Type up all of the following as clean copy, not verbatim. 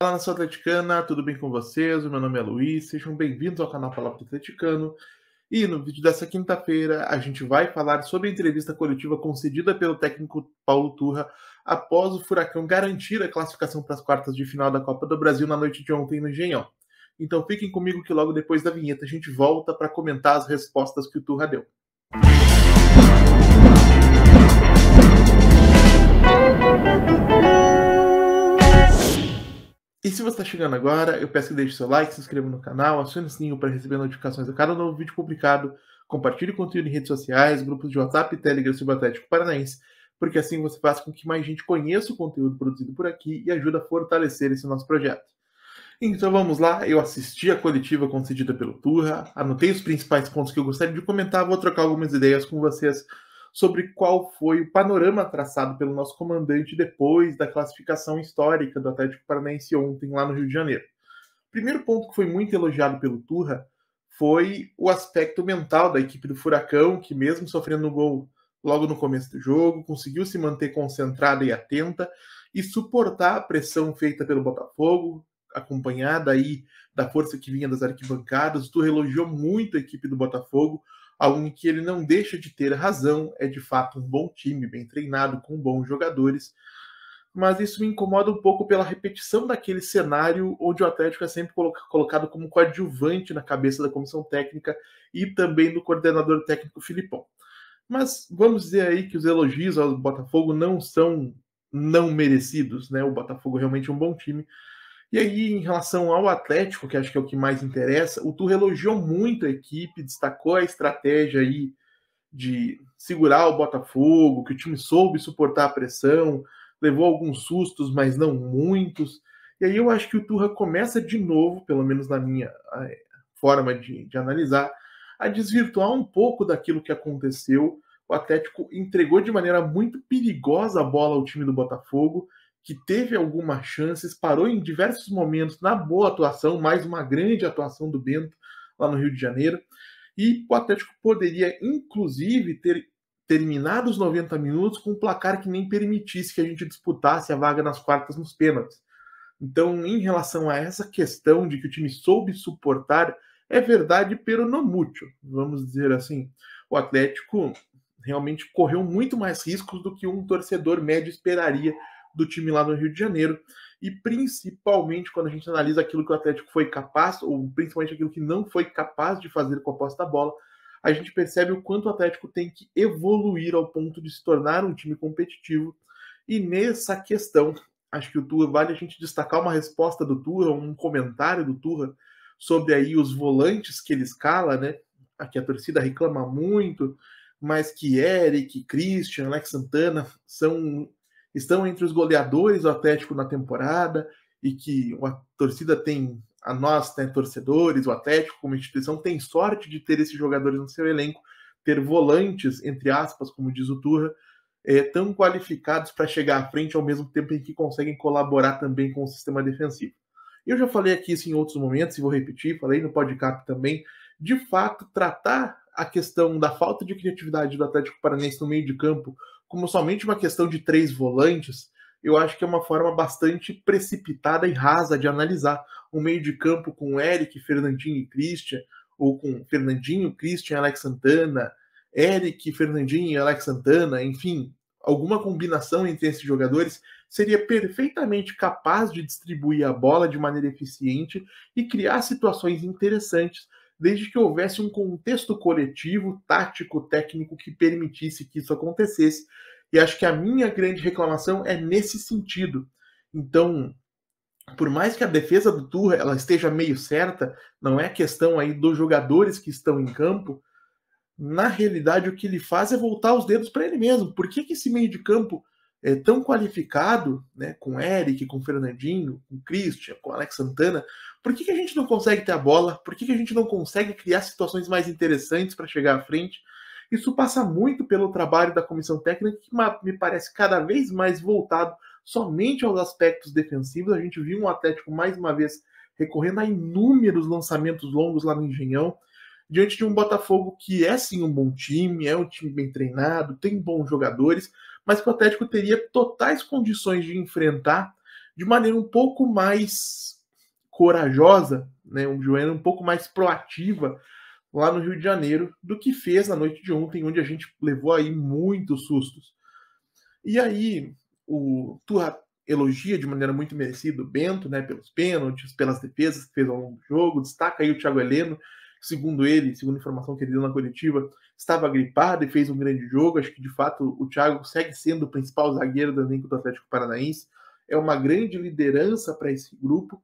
Fala, nação atleticana, tudo bem com vocês? O meu nome é Luiz, sejam bem-vindos ao canal Palavra do Atleticano. E no vídeo dessa quinta-feira a gente vai falar sobre a entrevista coletiva concedida pelo técnico Paulo Turra após o Furacão garantir a classificação para as quartas de final da Copa do Brasil na noite de ontem no Engenhão. Então fiquem comigo que logo depois da vinheta a gente volta para comentar as respostas que o Turra deu. E se você está chegando agora, eu peço que deixe seu like, se inscreva no canal, acione o sininho para receber notificações a cada novo vídeo publicado, compartilhe o conteúdo em redes sociais, grupos de WhatsApp e Telegram sobre o Atlético Paranaense, porque assim você faz com que mais gente conheça o conteúdo produzido por aqui e ajuda a fortalecer esse nosso projeto. Então vamos lá, eu assisti a coletiva concedida pelo Turra, anotei os principais pontos que eu gostaria de comentar, vou trocar algumas ideias com vocês sobre qual foi o panorama traçado pelo nosso comandante depois da classificação histórica do Atlético Paranaense ontem lá no Rio de Janeiro. O primeiro ponto que foi muito elogiado pelo Turra foi o aspecto mental da equipe do Furacão, que mesmo sofrendo um gol logo no começo do jogo, conseguiu se manter concentrada e atenta e suportar a pressão feita pelo Botafogo, acompanhada aí da força que vinha das arquibancadas. O Turra elogiou muito a equipe do Botafogo, algo em que ele não deixa de ter razão, é de fato um bom time, bem treinado, com bons jogadores, mas isso me incomoda um pouco pela repetição daquele cenário onde o Atlético é sempre colocado como coadjuvante na cabeça da comissão técnica e também do coordenador técnico Filipão. Mas vamos dizer aí que os elogios ao Botafogo não são não merecidos, né? O Botafogo realmente é um bom time. E aí, em relação ao Atlético, que acho que é o que mais interessa, o Turra elogiou muito a equipe, destacou a estratégia aí de segurar o Botafogo, que o time soube suportar a pressão, levou alguns sustos, mas não muitos. E aí eu acho que o Turra começa de novo, pelo menos na minha forma de analisar, a desvirtuar um pouco daquilo que aconteceu. O Atlético entregou de maneira muito perigosa a bola ao time do Botafogo, que teve algumas chances, parou em diversos momentos na boa atuação, mais uma grande atuação do Bento lá no Rio de Janeiro. E o Atlético poderia, inclusive, ter terminado os 90 minutos com um placar que nem permitisse que a gente disputasse a vaga nas quartas nos pênaltis. Então, em relação a essa questão de que o time soube suportar, é verdade, pero no mucho, vamos dizer assim. O Atlético realmente correu muito mais riscos do que um torcedor médio esperaria do time lá no Rio de Janeiro. E principalmente quando a gente analisa aquilo que o Atlético foi capaz, ou principalmente aquilo que não foi capaz de fazer com a posse da bola, a gente percebe o quanto o Atlético tem que evoluir ao ponto de se tornar um time competitivo. E nessa questão, acho que o Turra, vale a gente destacar uma resposta do Turra, um comentário do Turra sobre aí os volantes que ele escala, né? Aqui a torcida reclama muito, mas que Eric, Christian, Alex Santana estão entre os goleadores do Atlético na temporada e que a torcida tem, a nós, né, torcedores, o Atlético como instituição, tem sorte de ter esses jogadores no seu elenco, ter volantes, entre aspas, como diz o Turra, tão qualificados para chegar à frente ao mesmo tempo em que conseguem colaborar também com o sistema defensivo. Eu já falei aqui isso em outros momentos e vou repetir, falei no podcast também, de fato, tratar a questão da falta de criatividade do Atlético Paranaense no meio de campo como somente uma questão de 3 volantes, eu acho que é uma forma bastante precipitada e rasa de analisar um meio de campo com Eric, Fernandinho e Christian, ou com Fernandinho, Christian e Alex Santana, Eric, Fernandinho e Alex Santana, enfim, alguma combinação entre esses jogadores seria perfeitamente capaz de distribuir a bola de maneira eficiente e criar situações interessantes, desde que houvesse um contexto coletivo, tático, técnico que permitisse que isso acontecesse. E acho que a minha grande reclamação é nesse sentido. Então, por mais que a defesa do Turra ela esteja meio certa, não é questão aí dos jogadores que estão em campo, na realidade o que ele faz é voltar os dedos para ele mesmo. Por que esse meio de campo é tão qualificado, né, com Eric, com Fernandinho, com Christian, com Alex Santana, por que a gente não consegue ter a bola? Por que a gente não consegue criar situações mais interessantes para chegar à frente? Isso passa muito pelo trabalho da comissão técnica, que me parece cada vez mais voltado somente aos aspectos defensivos. A gente viu um Atlético, mais uma vez, recorrendo a inúmeros lançamentos longos lá no Engenhão, diante de um Botafogo que é sim um bom time, é um time bem treinado, tem bons jogadores, mas que o Atlético teria totais condições de enfrentar de maneira um pouco mais corajosa, né, de maneira um pouco mais proativa lá no Rio de Janeiro do que fez na noite de ontem, onde a gente levou aí muitos sustos. E aí o Turra elogia de maneira muito merecida o Bento, né, pelos pênaltis, pelas defesas que fez ao longo do jogo, destaca aí o Thiago Heleno, segundo ele, segundo a informação que ele deu na coletiva, estava gripado e fez um grande jogo. Acho que de fato o Thiago segue sendo o principal zagueiro do elenco do Atlético Paranaense, é uma grande liderança para esse grupo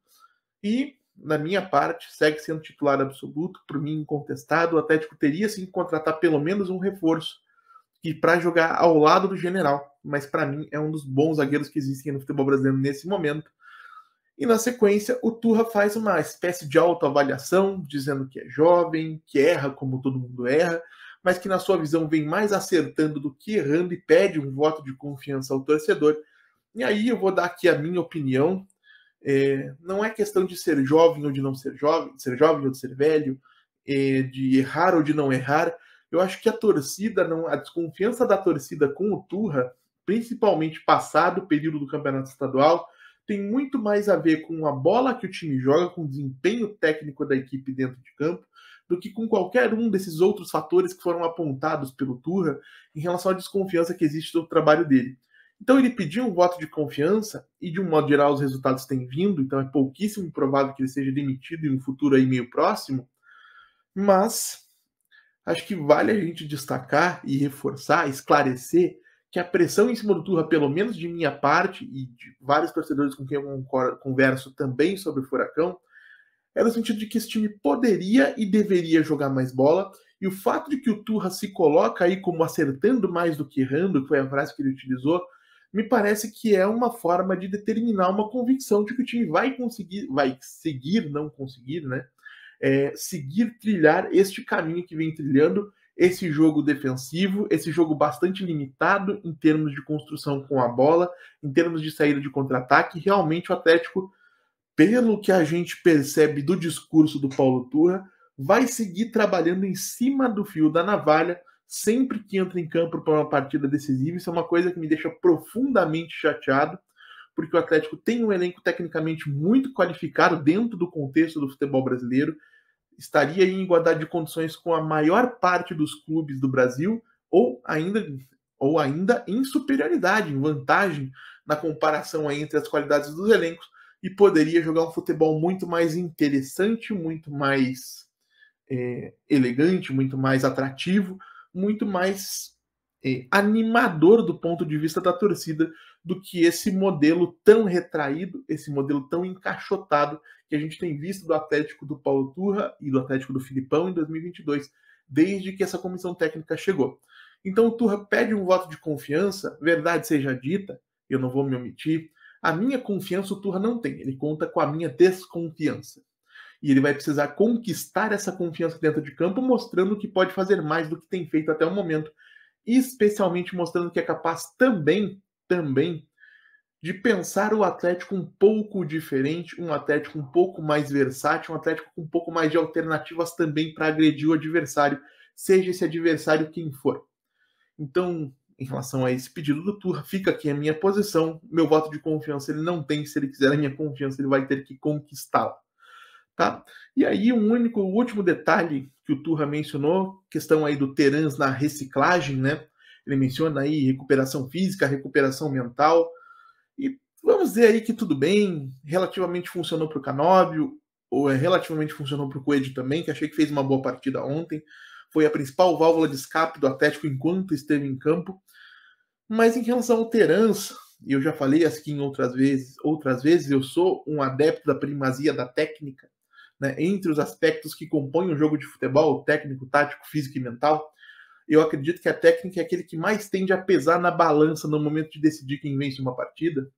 e, na minha parte, segue sendo titular absoluto, por mim incontestado. O Atlético teria sim que contratar pelo menos um reforço e para jogar ao lado do General, mas para mim é um dos bons zagueiros que existem no futebol brasileiro nesse momento. E na sequência, o Turra faz uma espécie de autoavaliação, dizendo que é jovem, que erra como todo mundo erra, mas que na sua visão vem mais acertando do que errando e pede um voto de confiança ao torcedor. E aí eu vou dar aqui a minha opinião. Não é questão de ser jovem ou de não ser jovem ou de ser velho, de errar ou de não errar. Eu acho que a desconfiança da torcida com o Turra, principalmente passado o período do campeonato estadual, tem muito mais a ver com a bola que o time joga, com o desempenho técnico da equipe dentro de campo, do que com qualquer um desses outros fatores que foram apontados pelo Turra em relação à desconfiança que existe do trabalho dele. Então ele pediu um voto de confiança e, de um modo geral, os resultados têm vindo, então é pouquíssimo provável que ele seja demitido em um futuro aí meio próximo, mas acho que vale a gente destacar e reforçar, esclarecer que a pressão em cima do Turra, pelo menos de minha parte e de vários torcedores com quem eu converso também sobre o Furacão, é no sentido de que esse time poderia e deveria jogar mais bola, e o fato de que o Turra se coloca aí como acertando mais do que errando, que foi a frase que ele utilizou, me parece que é uma forma de determinar uma convicção de que o time vai seguir, não conseguir, né? Seguir trilhar este caminho que vem trilhando, esse jogo defensivo, esse jogo bastante limitado em termos de construção com a bola, em termos de saída de contra-ataque. Realmente o Atlético, pelo que a gente percebe do discurso do Paulo Turra, vai seguir trabalhando em cima do fio da navalha sempre que entra em campo para uma partida decisiva. Isso é uma coisa que me deixa profundamente chateado, porque o Atlético tem um elenco tecnicamente muito qualificado dentro do contexto do futebol brasileiro, estaria em igualdade de condições com a maior parte dos clubes do Brasil, ou ainda em superioridade, em vantagem na comparação aí entre as qualidades dos elencos, e poderia jogar um futebol muito mais interessante, muito mais elegante, muito mais atrativo, muito mais animador do ponto de vista da torcida do que esse modelo tão retraído, esse modelo tão encaixotado que a gente tem visto do Atlético do Paulo Turra e do Atlético do Filipão em 2022, desde que essa comissão técnica chegou. Então o Turra pede um voto de confiança, verdade seja dita, eu não vou me omitir, a minha confiança o Turra não tem, ele conta com a minha desconfiança. E ele vai precisar conquistar essa confiança dentro de campo, mostrando que pode fazer mais do que tem feito até o momento, especialmente mostrando que é capaz também de pensar o Atlético um pouco diferente, um Atlético um pouco mais versátil, um Atlético com um pouco mais de alternativas também para agredir o adversário, seja esse adversário quem for. Então, em relação a esse pedido do Turra, fica aqui a minha posição. Meu voto de confiança ele não tem, se ele quiser a minha confiança, ele vai ter que conquistá-la. Tá? E aí, o último detalhe que o Turra mencionou, questão aí do Terans na reciclagem, né? Ele menciona aí recuperação física, recuperação mental, e vamos dizer aí que tudo bem, relativamente funcionou para o Canóbio, ou relativamente funcionou para o Coelho também, que achei que fez uma boa partida ontem, foi a principal válvula de escape do Atlético enquanto esteve em campo, mas em relação ao Terans, e eu já falei assim outras vezes, eu sou um adepto da primazia da técnica, né, entre os aspectos que compõem o jogo de futebol, técnico, tático, físico e mental. Eu acredito que a técnica é aquele que mais tende a pesar na balança no momento de decidir quem vence uma partida.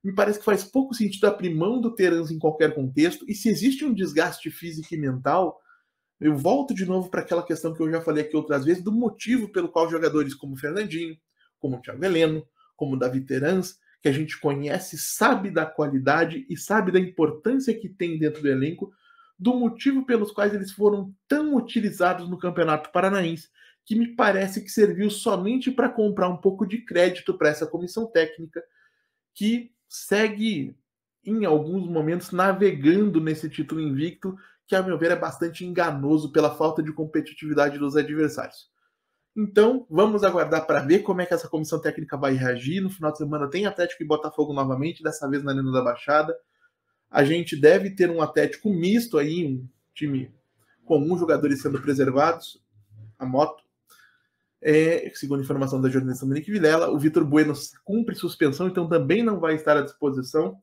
Me parece que faz pouco sentido abrir mão do Terans em qualquer contexto, e se existe um desgaste físico e mental, eu volto de novo para aquela questão que eu já falei aqui outras vezes, do motivo pelo qual jogadores como Fernandinho, como o Thiago Heleno, como o Davi Terans, que a gente conhece, sabe da qualidade e sabe da importância que tem dentro do elenco, do motivo pelos quais eles foram tão utilizados no Campeonato Paranaense, que me parece que serviu somente para comprar um pouco de crédito para essa comissão técnica, que segue em alguns momentos, navegando nesse título invicto, que, a meu ver, é bastante enganoso pela falta de competitividade dos adversários. Então, vamos aguardar para ver como é que essa comissão técnica vai reagir. No final de semana tem Atlético e Botafogo novamente, dessa vez na Arena da Baixada. A gente deve ter um Atlético misto aí, um time com alguns jogadores sendo preservados, a moto. Segundo a informação da jornalista Monique Vilela, o Vitor Bueno cumpre suspensão, então também não vai estar à disposição.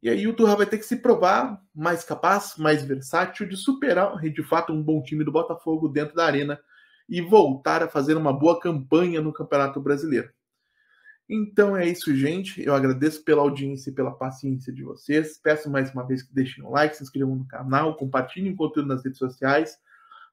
E aí o Turra vai ter que se provar mais capaz, mais versátil, de superar de fato um bom time do Botafogo dentro da arena e voltar a fazer uma boa campanha no Campeonato Brasileiro. Então é isso, gente. Eu agradeço pela audiência e pela paciência de vocês. Peço mais uma vez que deixem um like, se inscrevam no canal, compartilhem o conteúdo nas redes sociais.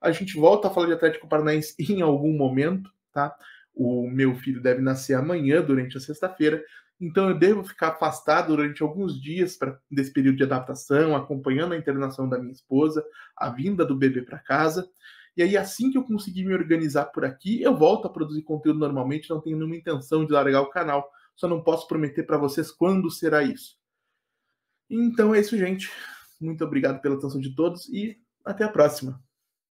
A gente volta a falar de Atlético Paranaense em algum momento, tá? O meu filho deve nascer amanhã, durante a sexta-feira, então eu devo ficar afastado durante alguns dias desse período de adaptação, acompanhando a internação da minha esposa, a vinda do bebê para casa. E aí, assim que eu conseguir me organizar por aqui, eu volto a produzir conteúdo normalmente, não tenho nenhuma intenção de largar o canal, só não posso prometer para vocês quando será isso. Então é isso, gente. Muito obrigado pela atenção de todos e até a próxima.